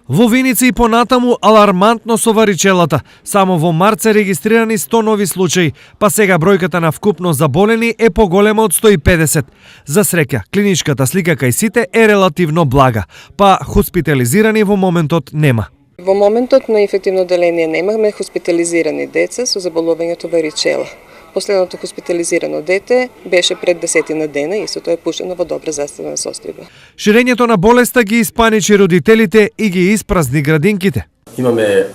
Во Виница и понатаму алармантно со варичелата. Само во март се регистрирани 100 нови случаи, па сега бројката на вкупно заболени е поголема од 150. За среќа, клиничката слика кај сите е релативно блага, па хоспитализирани во моментот нема. Во моментот на инфективно деление немаме хоспитализирани деца со заболувањето варичела. Последното хоспитализирано дете беше пред 10 дена и истото е пуштено во добра здравствена состојба. Ширењето на болеста ги испаничи родителите и ги испразни градинките. Имаме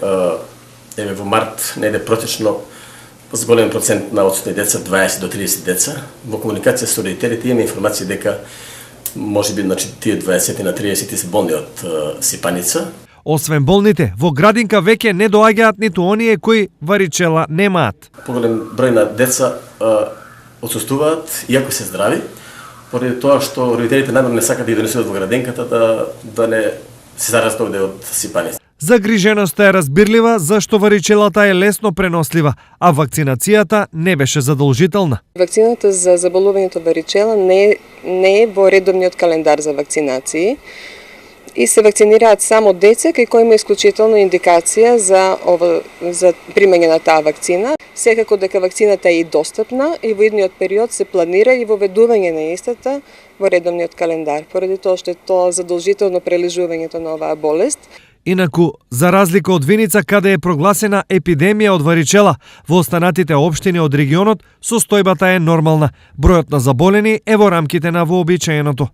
во март неде протечно зголем процент на одсутни деца, 20 до 30 деца. Во комуникација со родителите имаме информација дека можеби тие 20 на 30 се болни од сипаница. Освен болните, во градинка веќе не доаѓаат ниту оние кои варичела немаат. Поголем број на деца отсуствуваат, иако се здрави, поради тоа што родителите намерно не сакаат да ги донесуваат во градинката да не се заразат од сипаница. Загриженоста е разбирлива зашто варичелата е лесно пренослива, а вакцинацијата не беше задолжителна. Вакцината за заболувањето варичела не е во редовниот календар за вакцинации и се вакцинираат само деца кај кои има исклучително индикација за примање на таа вакцина. Секако дека вакцината е и достапна и во идниот период се планира и воведување на истата во редовниот календар, поради тоа што е тоа задолжително прележувањето на оваа болест. Инаку, за разлика од Виница, каде е прогласена епидемија од варичела, во останатите општини од регионот состојбата е нормална. Бројот на заболени е во рамките на вообичаеното.